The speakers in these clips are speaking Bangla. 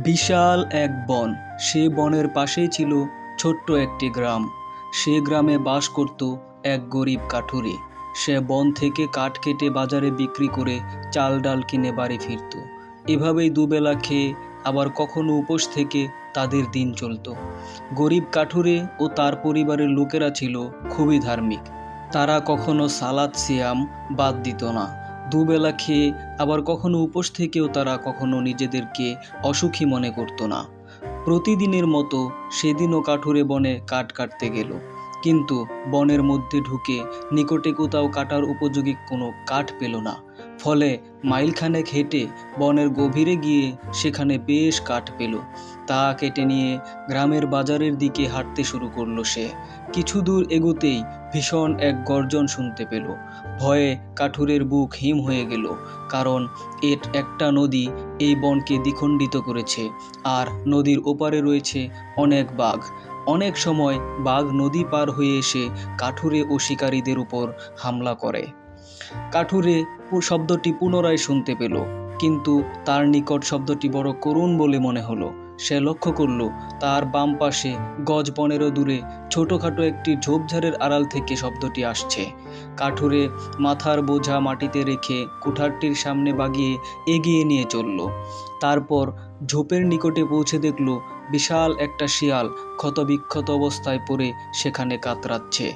বিশাল এক বন। সে বনের পাশেই ছিল ছোট্ট একটি গ্রাম। সে গ্রামে বাস করত এক গরিব কাঠুরে। সে বন থেকে কাঠ কেটে বাজারে বিক্রি করে চাল ডাল কিনে বাড়ি ফিরত। এভাবেই দুবেলা খেয়ে আবার কখনো উপোস থেকে তাদের দিন চলত। গরিব কাঠুরে ও তার পরিবারের লোকেরা ছিল খুবই ধার্মিক। তারা কখনো সালাত সিয়াম বাদ দিত না। দুবেলা খেয়ে আবার কখনো উপোস থেকেও তারা কখনো নিজেদেরকে অসুখী মনে করত না। প্রতিদিনের মতো সেদিনও কাঠুরে বনে কাঠ কাটতে গেল, কিন্তু বনের মধ্যে ঢুকে নিকটে কোথাও কাটার উপযোগী কোনো কাঠ পেল না। ফলে মাইলখানেক হেঁটে বনের গভীরে গিয়ে সেখানে বেশ কাঠ পেল। তা কেটে নিয়ে গ্রামের বাজারের দিকে হাঁটতে শুরু করলো সে। কিছু দূর এগোতেই ভীষণ এক গর্জন শুনতে পেল। ভয়ে কাঠুরের বুক হিম হয়ে গেল, কারণ একটা নদী এই বনকে দ্বিখণ্ডিত করেছে, আর নদীর ওপারে রয়েছে অনেক বাঘ। অনেক সময় বাঘ নদী পার হয়ে এসে কাঠুরে ও শিকারীদের উপর হামলা করে। কাঠুরে শব্দটি পুনরায় শুনতে পেল, কিন্তু তার নিকট শব্দটি বড় করুণ বলে মনে হলো। সে লক্ষ্য করল তার বাম পাশে গজ 15 দূরে ছোটোখাটো একটি ঝোপঝাড়ের আড়াল থেকে শব্দটি আসছে। কাঠুরে মাথার বোঝা মাটিতে রেখে কুঠারটির সামনে বাগিয়ে এগিয়ে নিয়ে চলল। তারপর ঝোপের নিকটে পৌঁছে দেখল বিশাল একটা শিয়াল ক্ষতবিক্ষত অবস্থায় পড়ে সেখানে কাতরাচ্ছে।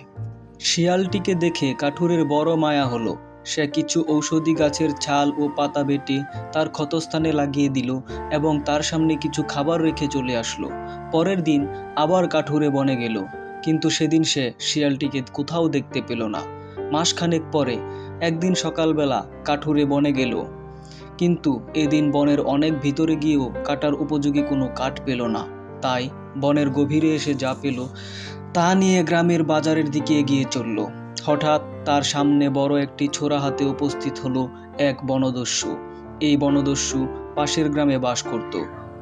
শিয়ালটিকে দেখে কাঠুরের বড় মায়া হলো। সে কিছু ঔষধি গাছের ছাল ও পাতা বেটে তার ক্ষতস্থানে লাগিয়ে দিল এবং তার সামনে কিছু খাবার রেখে চলে আসলো। পরের দিন আবার কাঠুরে বনে গেল, কিন্তু সেদিন সে শিয়ালটিকে কোথাও দেখতে পেল না। মাসখানেক পরে একদিন সকালবেলা কাঠুরে বনে গেল, কিন্তু এদিন বনের অনেক ভিতরে গিয়েও কাটার উপযোগী কোনো কাঠ পেল না। তাই বনের গভীরে এসে যা পেল তা নিয়ে গ্রামের বাজারের দিকে এগিয়ে চলল। হঠাৎ তার সামনে বড় একটি ছোরা হাতে উপস্থিত হলো এক বনদস্যু। এই বনদস্যু পাশের গ্রামে বাস করত।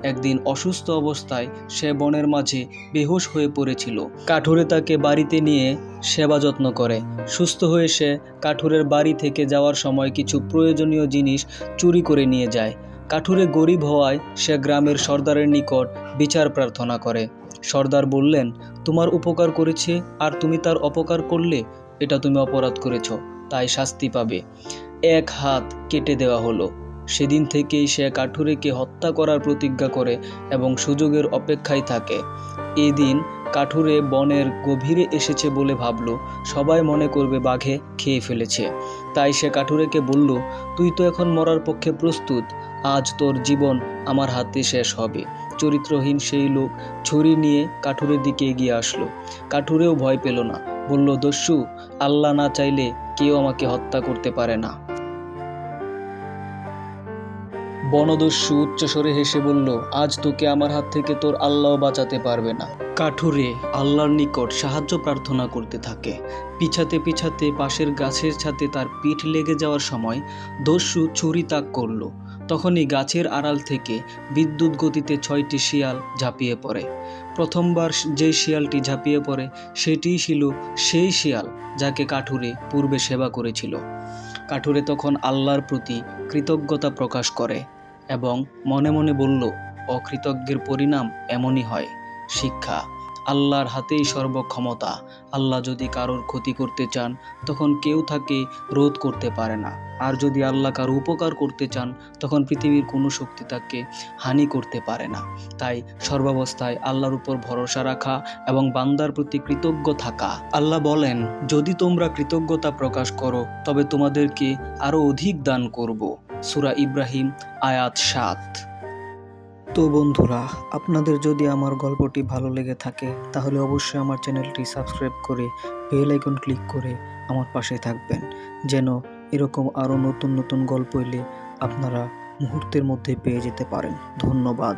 একদিন অসুস্থ অবস্থায় সে বনের মাঝে বেহুশ হয়ে পড়েছিল। কাঠুরে তাকে বাড়িতে নিয়ে সেবা যত্ন করে। সুস্থ হয়ে সে কাঠুরের বাড়ি থেকে যাওয়ার সময় কিছু প্রয়োজনীয় জিনিস চুরি করে নিয়ে যায়। কাঠুরে গরিব হওয়ায় সে গ্রামের সর্দারের নিকট বিচার প্রার্থনা করে। সর্দার বললেন, তোমার উপকার করেছে আর তুমি তার অপকার করলে, এটা তুমি অপরাধ করেছ, তাই শাস্তি পাবে। এক হাত কেটে দেওয়া হলো। সেদিন থেকেই সে কাঠুরেকে হত্যা করার প্রতিজ্ঞা করে এবং সুযোগের অপেক্ষায় থাকে। এদিন কাঠুরে বনের গভীরে এসেছে বলে ভাবল সবাই মনে করবে বাঘে খেয়ে ফেলেছে। তাই সে কাঠুরেকে বলল, তুই তো এখন মরার পক্ষে প্রস্তুত, আজ তোর জীবন আমার হাতে শেষ হবে। চরিত্রহীন সেই লোক ছুরি নিয়ে কাঠুরের দিকে এগিয়ে আসলো। কাঠুরেও ভয় পেল না, বলল, দস্যু, আল্লাহ না চাইলে কেউ আমাকে হত্যা করতে পারে না। বনদস্যু উচ্চস্বরে হেসে বলল, আজ তোকে আমার হাত থেকে তোর আল্লাহ বাঁচাতে পারবে না। কাঠুরে আল্লাহর নিকট সাহায্য প্রার্থনা করতে থাকে। পিছাতে পিছাতে পাশের গাছের ছাদে তার পিঠ লেগে যাওয়ার সময় দস্যু ছুরি তাক করল। তখনই গাছের আড়াল থেকে বিদ্যুৎ গতিতে 6টি শিয়াল ঝাঁপিয়ে পড়ে। প্রথমবার যে শিয়ালটি ঝাঁপিয়ে পড়ে সেটিই ছিল সেই শিয়াল যাকে কাঠুরে পূর্বে সেবা করেছিল। কাঠুরে তখন আল্লাহর প্রতি কৃতজ্ঞতা প্রকাশ করে এবং মনে মনে বলল, অকৃতজ্ঞের পরিণাম এমনই হয়। শিক্ষা: আল্লাহর হাতেই সর্বক্ষমতা। আল্লাহ যদি কারোর ক্ষতি করতে চান তখন কেউ তাকে রোধ করতে পারে না, আর যদি আল্লাহ কারো উপকার করতে চান তখন পৃথিবীর কোনো শক্তি তাকে হানি করতে পারে না। তাই সর্বাবস্থায় আল্লাহর উপর ভরসা রাখা এবং বান্দার প্রতি কৃতজ্ঞ থাকা। আল্লাহ বলেন, যদি তোমরা কৃতজ্ঞতা প্রকাশ করো তবে তোমাদেরকে আরো অধিক দান করব। সূরা ইব্রাহিম আয়াত 7। তো বন্ধুরা, আপনাদের যদি আমার গল্পটি ভালো লেগে থাকে তাহলে অবশ্যই আমার চ্যানেলটি সাবস্ক্রাইব করে বেল আইকন ক্লিক করে আমার পাশে থাকবেন, যেন এরকম আরও নতুন নতুন গল্প এলে আপনারা মুহূর্তের মধ্যে পেয়ে যেতে পারেন। ধন্যবাদ।